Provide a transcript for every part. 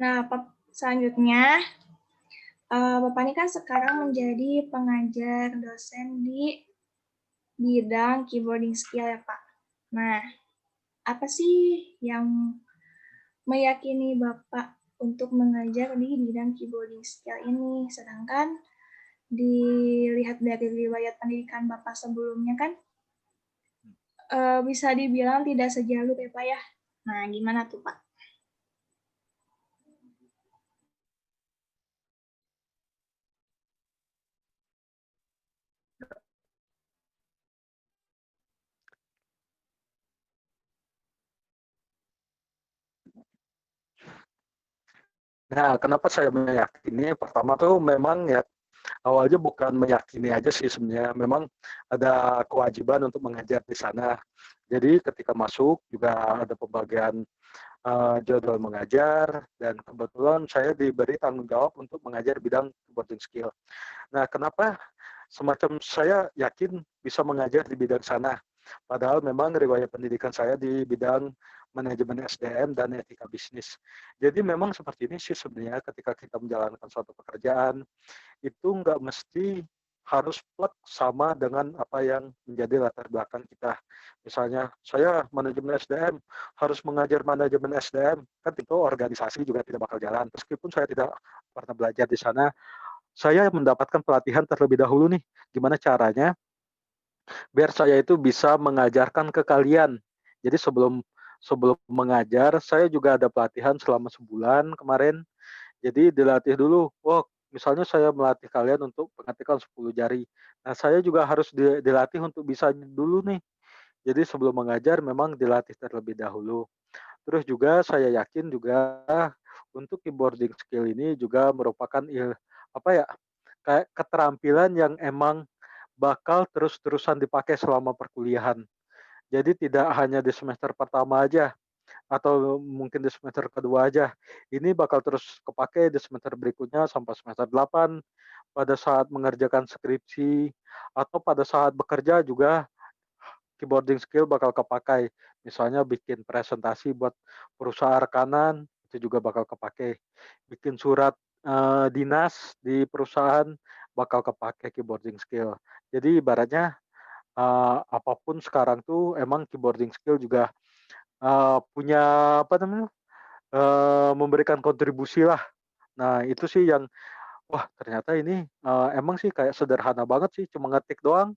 Nah, selanjutnya, Bapak ini kan sekarang menjadi pengajar dosen di bidang keyboarding skill ya, Pak. Nah, apa sih yang meyakini Bapak untuk mengajar di bidang keyboarding skill ini? Sedangkan dilihat dari riwayat pendidikan Bapak sebelumnya kan bisa dibilang tidak sejalur ya, Pak ya. Nah, gimana tuh, Pak? Nah, kenapa saya meyakini? Pertama tuh memang ya awalnya bukan meyakini aja sih sebenarnya, memang ada kewajiban untuk mengajar di sana. Jadi ketika masuk juga ada pembagian jadwal mengajar dan kebetulan saya diberi tanggung jawab untuk mengajar bidang keyboarding skill. Nah, kenapa semacam saya yakin bisa mengajar di bidang sana? Padahal memang riwayat pendidikan saya di bidang manajemen SDM dan etika bisnis. Jadi memang seperti ini sih sebenarnya ketika kita menjalankan suatu pekerjaan, itu nggak mesti harus plek sama dengan apa yang menjadi latar belakang kita. Misalnya, saya manajemen SDM, harus mengajar manajemen SDM, kan itu organisasi juga tidak bakal jalan. Meskipun saya tidak pernah belajar di sana, saya mendapatkan pelatihan terlebih dahulu nih, gimana caranya biar saya itu bisa mengajarkan ke kalian. Jadi sebelum sebelum mengajar, saya juga ada pelatihan selama sebulan kemarin. Jadi dilatih dulu, oh misalnya saya melatih kalian untuk pengetikan 10 jari. Nah saya juga harus dilatih untuk bisa dulu nih. Jadi sebelum mengajar memang dilatih terlebih dahulu. Terus juga saya yakin juga untuk keyboarding skill ini juga merupakan apa ya, kayak keterampilan yang emang bakal terus-terusan dipakai selama perkuliahan. Jadi tidak hanya di semester pertama aja, atau mungkin di semester kedua aja. Ini bakal terus kepakai di semester berikutnya sampai semester 8, pada saat mengerjakan skripsi, atau pada saat bekerja juga keyboarding skill bakal kepakai. Misalnya bikin presentasi buat perusahaan rekanan, itu juga bakal kepakai. Bikin surat dinas di perusahaan bakal kepakai keyboarding skill. Jadi ibaratnya apapun sekarang tuh emang keyboarding skill juga punya apa namanya, memberikan kontribusi lah. Nah itu sih yang, wah ternyata ini, emang sih kayak sederhana banget sih cuma ngetik doang,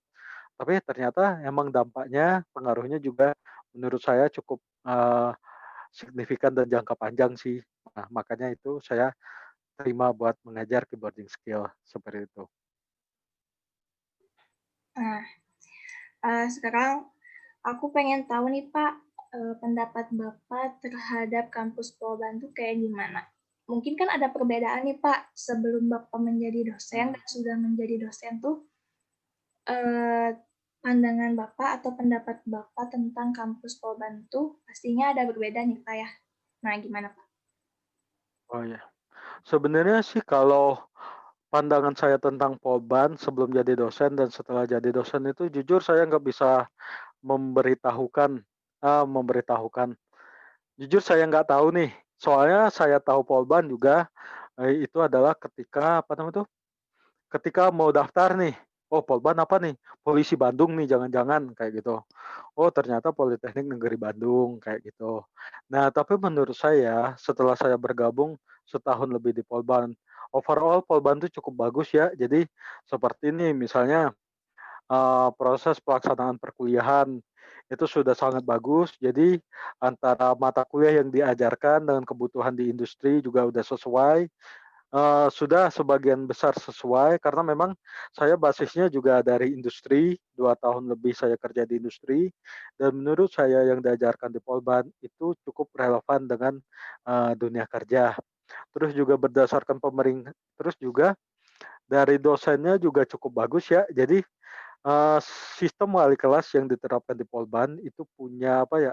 tapi ternyata emang dampaknya, pengaruhnya juga menurut saya cukup, signifikan dan jangka panjang sih. Nah makanya itu saya terima buat mengajar keyboarding skill, seperti itu. Nah, sekarang aku pengen tahu nih Pak, pendapat Bapak terhadap kampus Polban tuh kayak gimana? Mungkin kan ada perbedaan nih Pak, sebelum Bapak menjadi dosen dan sudah menjadi dosen tuh, eh, pandangan Bapak atau pendapat Bapak tentang kampus Polban tuh pastinya ada berbeda nih Pak ya. Nah, gimana Pak? Oh ya, sebenarnya sih kalau pandangan saya tentang Polban sebelum jadi dosen dan setelah jadi dosen itu jujur saya nggak bisa memberitahukan memberitahukan. Jujur saya nggak tahu nih, soalnya saya tahu Polban juga, itu adalah ketika apa namanya tuh, ketika mau daftar nih, "Oh Polban apa nih? Polisi Bandung nih jangan-jangan," kayak gitu. Oh ternyata Politeknik Negeri Bandung, kayak gitu. Nah tapi menurut saya setelah saya bergabung setahun lebih di Polban, overall Polban itu cukup bagus ya. Jadi seperti ini misalnya proses pelaksanaan perkuliahan itu sudah sangat bagus. Jadi antara mata kuliah yang diajarkan dengan kebutuhan di industri juga sudah sesuai, sudah sebagian besar sesuai karena memang saya basisnya juga dari industri, 2 tahun lebih saya kerja di industri dan menurut saya yang diajarkan di Polban itu cukup relevan dengan, dunia kerja. Terus juga berdasarkan terus juga dari dosennya juga cukup bagus ya. Jadi sistem wali kelas yang diterapkan di Polban itu punya apa ya,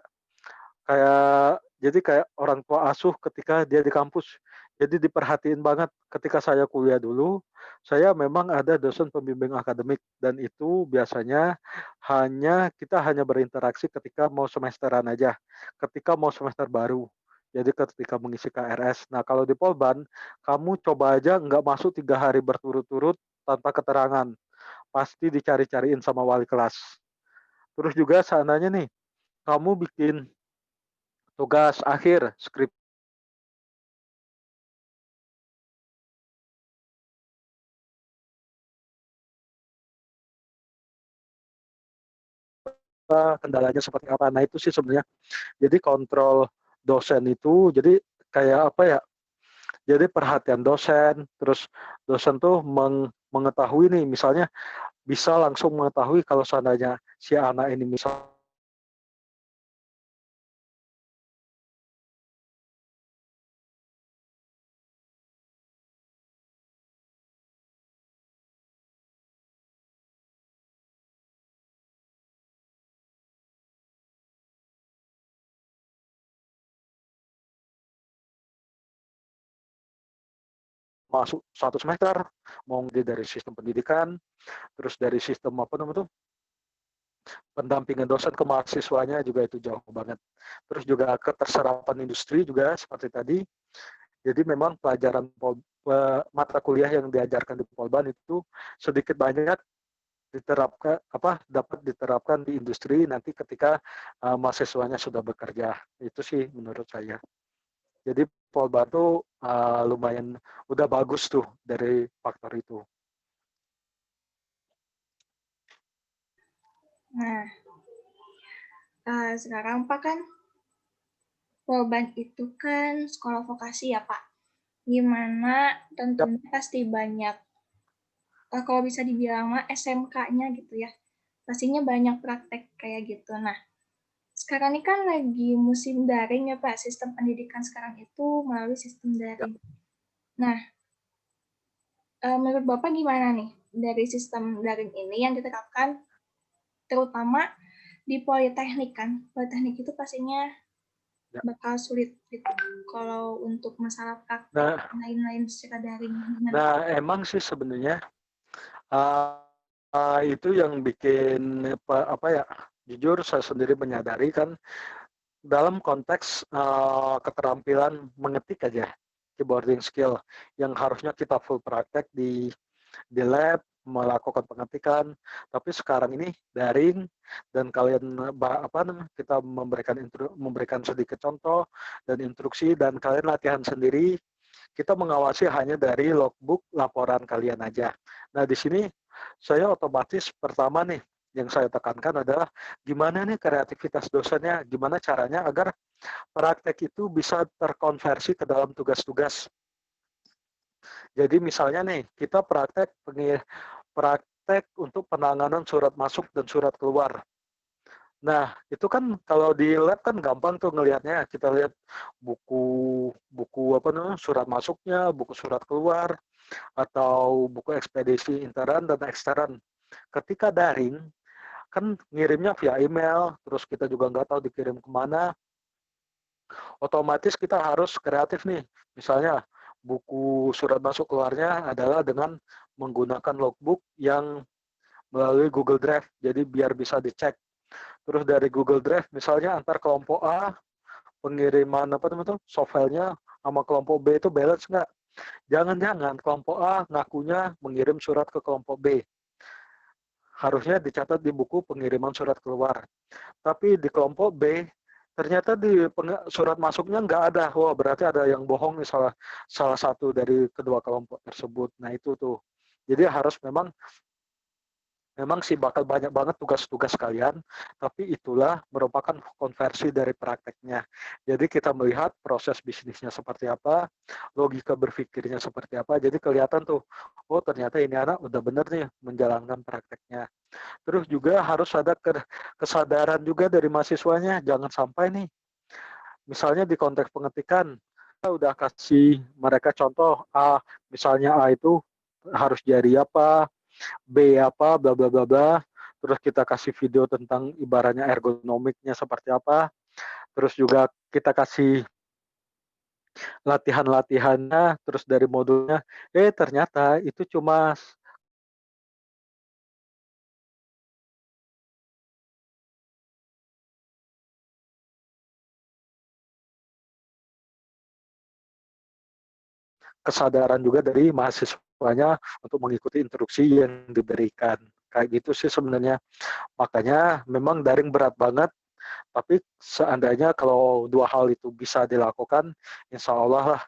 kayak orang tua asuh ketika dia di kampus. Jadi diperhatiin banget ketika saya kuliah dulu, saya memang ada dosen pembimbing akademik dan itu biasanya kita hanya berinteraksi ketika mau semesteran aja, ketika mau semester baru. Jadi ketika mengisi KRS. Nah, kalau di Polban, kamu coba aja nggak masuk 3 hari berturut-turut tanpa keterangan, pasti dicari-cariin sama wali kelas. Terus juga seandainya nih, kamu bikin tugas akhir, skrip kendalanya seperti apa. Nah, itu sih sebenarnya. Jadi kontrol dosen itu jadi kayak apa ya, jadi perhatian dosen, terus dosen tuh mengetahui nih, misalnya bisa langsung mengetahui kalau seandainya si anak ini misal masuk satu semester, mau dari sistem pendidikan, terus dari sistem apa namanya tuh, pendampingan dosen ke mahasiswanya juga itu jauh banget. Terus juga keterserapan industri juga seperti tadi. Jadi memang pelajaran mata kuliah yang diajarkan di Polban itu sedikit banyak diterapkan apa dapat diterapkan di industri nanti ketika mahasiswanya sudah bekerja. Itu sih menurut saya. Jadi Polban tuh lumayan udah bagus tuh dari faktor itu. Nah, sekarang Pak kan Polban itu kan sekolah vokasi ya Pak. Gimana Yap. tentunya pasti banyak, kalau bisa dibilang mah SMK-nya gitu ya. Pastinya banyak praktek kayak gitu. Nah, sekarang ini kan lagi musim daring ya Pak. Sistem pendidikan sekarang itu melalui sistem Ya. daring. Nah, menurut Bapak gimana nih dari sistem daring ini yang diterapkan terutama di politeknik kan? Politeknik itu pastinya Ya. bakal sulit gitu kalau untuk masalah praktek Nah, dan lain-lain secara daring. Gimana Pak? nah emang sih sebenarnya itu yang bikin apa ya, jujur saya sendiri menyadari kan dalam konteks keterampilan mengetik aja, keyboarding skill yang harusnya kita full praktek di lab melakukan pengetikan, tapi sekarang ini daring dan kalian apa namanya kita memberikan sedikit contoh dan instruksi dan kalian latihan sendiri, kita mengawasi hanya dari logbook laporan kalian aja. Nah, di sini saya otomatis pertama nih yang saya tekankan adalah gimana nih kreativitas dosennya, gimana caranya agar praktek itu bisa terkonversi ke dalam tugas-tugas. Jadi misalnya nih, kita praktek untuk penanganan surat masuk dan surat keluar. Nah, itu kan kalau di lab kan gampang tuh ngelihatnya. Kita lihat buku buku apa namanya, surat masuknya, buku surat keluar, atau buku ekspedisi intern dan ekstern. Ketika daring, kan ngirimnya via email, terus kita juga nggak tahu dikirim kemana, otomatis kita harus kreatif nih. Misalnya, buku surat masuk keluarnya adalah dengan menggunakan logbook yang melalui Google Drive, jadi biar bisa dicek. Terus dari Google Drive, misalnya antar kelompok A, pengiriman apa namanya soft file-nya sama kelompok B itu balance nggak? Jangan-jangan kelompok A ngakunya mengirim surat ke kelompok B. Harusnya dicatat di buku pengiriman surat keluar. Tapi di kelompok B, ternyata di surat masuknya nggak ada. Wah, berarti ada yang bohong nih salah satu dari kedua kelompok tersebut. Nah, itu tuh. Jadi harus memang sih bakal banyak banget tugas-tugas kalian, tapi itulah merupakan konversi dari prakteknya. Jadi kita melihat proses bisnisnya seperti apa, logika berpikirnya seperti apa, jadi kelihatan tuh, oh ternyata ini anak udah bener nih menjalankan prakteknya. Terus juga harus ada kesadaran juga dari mahasiswanya, jangan sampai nih, misalnya di konteks pengetikan, kita udah kasih mereka contoh, A, misalnya A itu harus jadi apa, B apa, bla bla bla bla. Terus kita kasih video tentang ibaratnya ergonomiknya seperti apa. Terus juga kita kasih latihan-latihannya, terus dari modulnya. Ternyata itu cuma kesadaran juga dari mahasiswanya untuk mengikuti instruksi yang diberikan. Kayak gitu sih sebenarnya. Makanya memang daring berat banget, tapi seandainya kalau dua hal itu bisa dilakukan, insya Allah lah.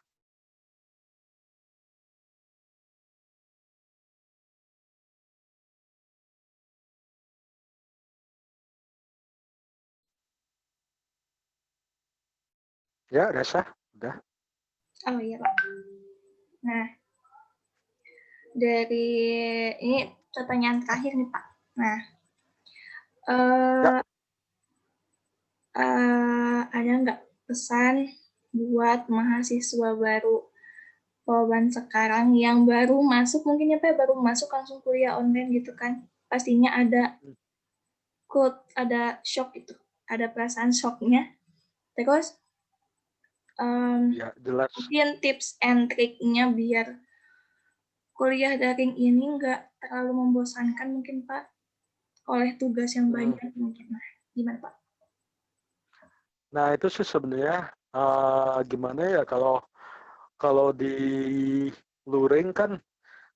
Ya, Resa, udah. Oh iya Pak. Nah, dari ini pertanyaan terakhir nih Pak. Nah, Ya, eh, ada nggak pesan buat mahasiswa baru Polban sekarang yang baru masuk, mungkin ya Pak, baru masuk langsung kuliah online gitu kan? Pastinya ada ada shock itu, ada perasaan shocknya. Terus ya jelas. mungkin tips and triknya biar kuliah daring ini nggak terlalu membosankan mungkin Pak, oleh tugas yang Hmm. banyak mungkin. Nah, gimana Pak? Nah, itu sih sebenarnya gimana ya kalau kalau di luring kan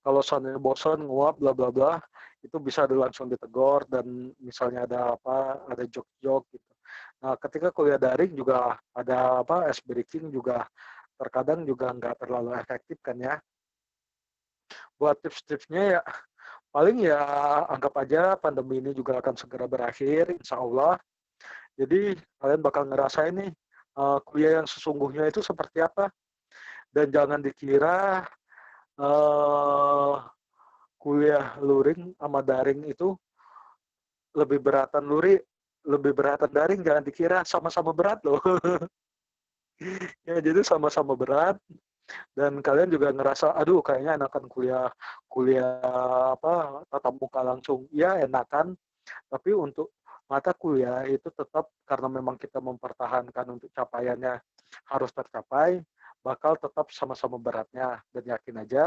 kalau seandainya bosan nguap bla bla bla itu bisa langsung ditegur dan misalnya ada apa ada jok-jok gitu. Nah, ketika kuliah daring juga ada apa ice breaking juga terkadang juga nggak terlalu efektif kan ya. Buat tips-tipsnya ya paling ya anggap aja pandemi ini juga akan segera berakhir insya Allah. Jadi kalian bakal ngerasain nih kuliah yang sesungguhnya itu seperti apa. Dan jangan dikira uh, kuliah luring sama daring itu lebih beratan daring, jangan dikira sama-sama berat loh. Ya, jadi sama-sama berat dan kalian juga ngerasa aduh kayaknya enakan kuliah kuliah apa tatap muka langsung. Ya enakan, tapi untuk mata kuliah itu tetap karena memang kita mempertahankan untuk capaiannya harus tercapai, bakal tetap sama-sama beratnya dan yakin aja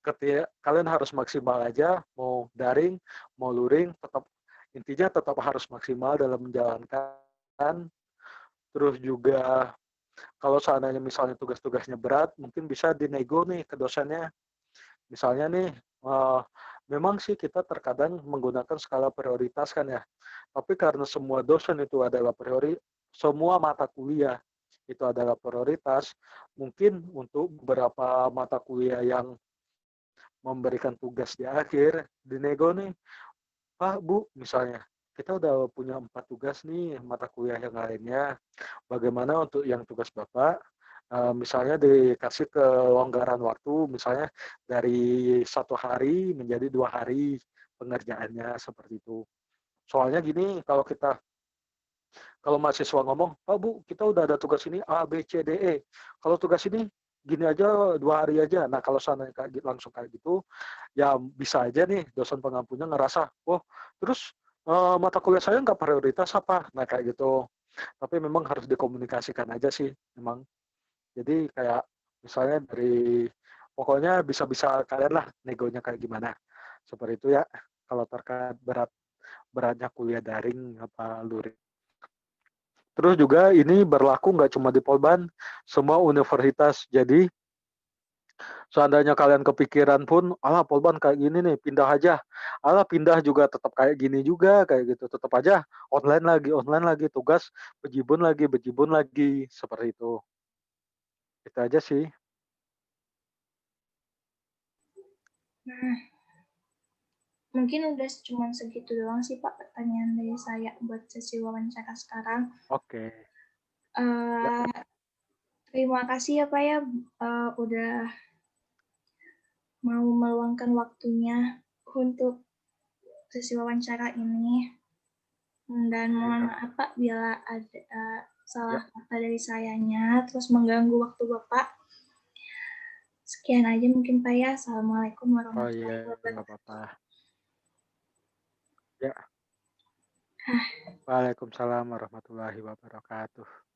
ketika kalian harus maksimal aja, mau daring, mau luring, tetap intinya tetap harus maksimal dalam menjalankan. Terus juga kalau seandainya misalnya tugas-tugasnya berat, mungkin bisa dinego nih ke dosennya. Misalnya nih, memang sih kita terkadang menggunakan skala prioritas kan ya. Tapi karena semua dosen itu adalah semua mata kuliah itu adalah prioritas, mungkin untuk beberapa mata kuliah yang memberikan tugas di akhir, dinego nih, Pak, Bu, misalnya, kita udah punya 4 tugas nih mata kuliah yang lainnya. Bagaimana untuk yang tugas Bapak? Misalnya dikasih kelonggaran waktu, misalnya dari 1 hari menjadi 2 hari pengerjaannya seperti itu. Soalnya gini, kalau mahasiswa ngomong, Pak Bu, kita udah ada tugas ini A, B, C, D, E. Kalau tugas ini gini aja 2 hari aja. Nah kalau sana langsung kayak gitu, ya bisa aja nih dosen pengampunya ngerasa, oh terus mata kuliah saya nggak prioritas apa? Nah kayak gitu. Tapi memang harus dikomunikasikan aja sih, memang. Jadi kayak misalnya pokoknya bisa-bisa kalian lah negonya kayak gimana. Seperti itu ya, kalau terkait beratnya kuliah daring apa luring. Terus juga ini berlaku nggak cuma di Polban, semua universitas. Jadi seandainya kalian kepikiran pun, alah Polban kayak gini nih, pindah aja. Alah pindah juga tetap kayak gini juga, kayak gitu. Tetap aja online lagi, tugas bejibun lagi, seperti itu. Itu aja sih. Nah, mungkin udah cuma segitu doang sih Pak pertanyaan dari saya buat sesi wawancara sekarang. Oke. Ya, Uh, Terima kasih ya Pak ya udah mau meluangkan waktunya untuk sesi wawancara ini. Dan mohon oke. maaf Pak bila ada salah Ya. kata dari sayanya terus mengganggu waktu Bapak. Sekian aja mungkin Pak ya. Assalamualaikum Oh iya, warahmatullahi nggak wabarakatuh. apa-apa. Ya. Waalaikumsalam warahmatullahi wabarakatuh.